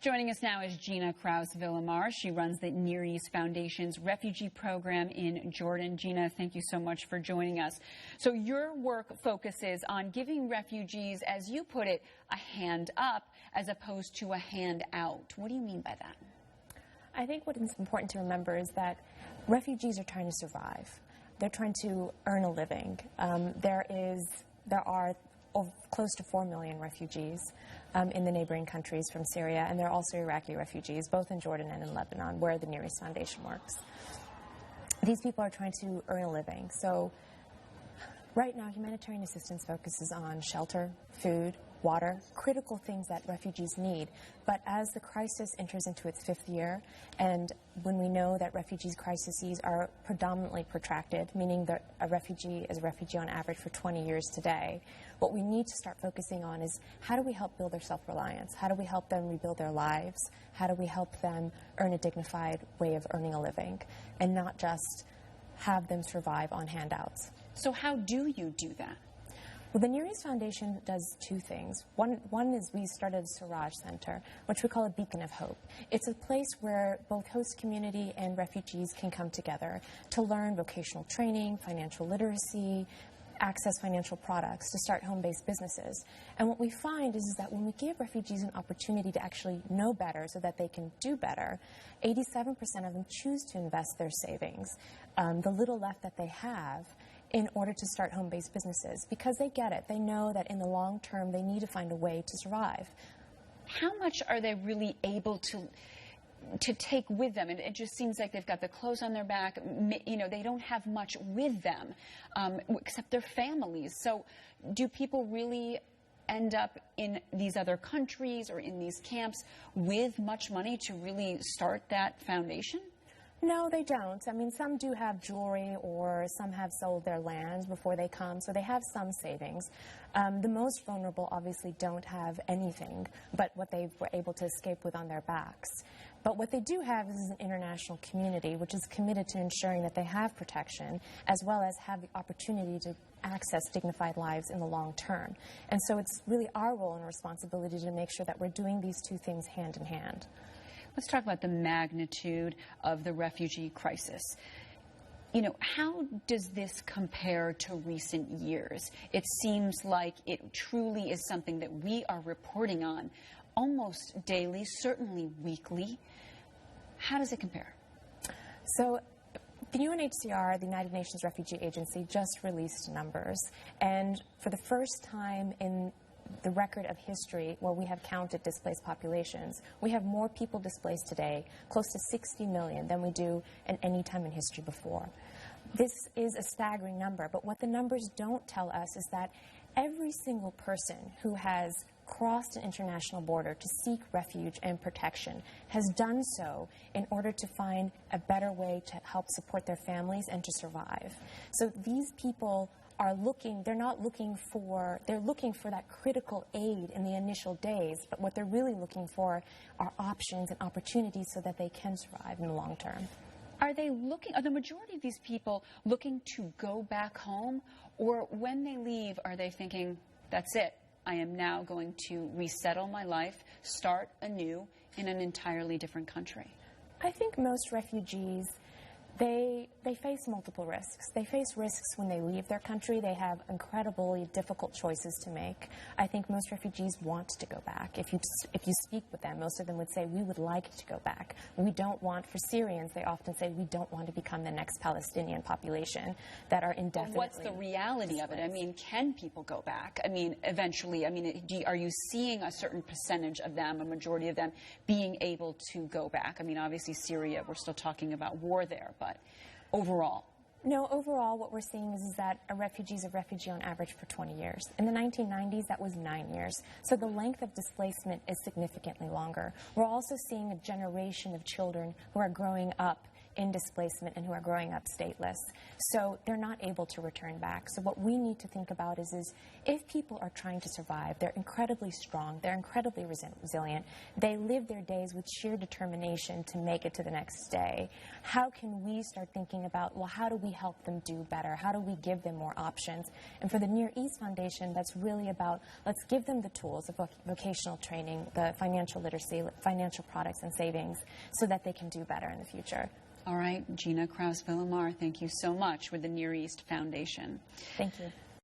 Joining us now is Jina Krause-Vilmar. She runs the Near East Foundation's refugee program in Jordan. Jina, thank you so much for joining us. So your work focuses on giving refugees, as you put it, a hand up as opposed to a hand out. What do you mean by that? I think what is important to remember is that refugees are trying to survive. They're trying to earn a living. There are close to 4 million refugees in the neighboring countries from Syria, and there are also Iraqi refugees, both in Jordan and in Lebanon, where the Near East Foundation works. These people are trying to earn a living. So right now, humanitarian assistance focuses on shelter, food, water, critical things that refugees need. But as the crisis enters into its 5th year, and when we know that refugees' crises are predominantly protracted, meaning that a refugee is a refugee on average for 20 years today, what we need to start focusing on is how do we help build their self-reliance? How do we help them rebuild their lives? How do we help them earn a dignified way of earning a living and not just have them survive on handouts? So how do you do that? Well, the Near East Foundation does 2 things. One is we started a Siraj Center, which we call a beacon of hope. It's a place where both host community and refugees can come together to learn vocational training, financial literacy, access financial products, to start home-based businesses. And what we find is that when we give refugees an opportunity to actually know better so that they can do better, 87% of them choose to invest their savings, the little left that they have, in order to start home-based businesses, because they get it. They know that in the long term, they need to find a way to survive. How much are they really able to take with them? And it just seems like they've got the clothes on their back. You know, they don't have much with them, except their families. So do people really end up in these other countries or in these camps with much money to really start that foundation? No, they don't. I mean, some do have jewelry, or some have sold their land before they come, so they have some savings. The most vulnerable obviously don't have anything but what they were able to escape with on their backs. But what they do have is an international community which is committed to ensuring that they have protection, as well as have the opportunity to access dignified lives in the long term. And so it's really our role and responsibility to make sure that we're doing these 2 things hand in hand. Let's talk about the magnitude of the refugee crisis. You know, how does this compare to recent years? It seems like it truly is something that we are reporting on almost daily, certainly weekly. How does it compare? So the UNHCR, the United Nations Refugee Agency, just released numbers. And for the first time in the record of history where we have counted displaced populations, we have more people displaced today, close to 60 million, than we do at any time in history before. This is a staggering number, but what the numbers don't tell us is that every single person who has crossed an international border to seek refuge and protection has done so in order to find a better way to help support their families and to survive. So these people are looking, they're looking for that critical aid in the initial days, but what they're really looking for are options and opportunities so that they can survive in the long term. Are the majority of these people looking to go back home, or when they leave, are they thinking, that's it, I am now going to resettle my life, start anew in an entirely different country? I think most refugees, they face multiple risks. They face risks when they leave their country. They have incredibly difficult choices to make. I think most refugees want to go back. If you speak with them, most of them would say, we would like to go back. We don't want, for Syrians, they often say, we don't want to become the next Palestinian population that are indefinitely. But what's the reality of it? I mean, can people go back? I mean, eventually, I mean, are you seeing a certain percentage of them, a majority of them, being able to go back? I mean, obviously, Syria, we're still talking about war there, but overall? No, overall what we're seeing is that a refugee is a refugee on average for 20 years. In the 1990s, that was 9 years. So the length of displacement is significantly longer. We're also seeing a generation of children who are growing up in displacement and who are growing up stateless. So they're not able to return back. So what we need to think about is if people are trying to survive, they're incredibly strong, they're incredibly resilient, they live their days with sheer determination to make it to the next day. How can we start thinking about, well, how do we help them do better? How do we give them more options? And for the Near East Foundation, that's really about, let's give them the tools, the vocational training, the financial literacy, financial products and savings, so that they can do better in the future. All right, Jina Krause-Vilmar, thank you so much with the Near East Foundation. Thank you.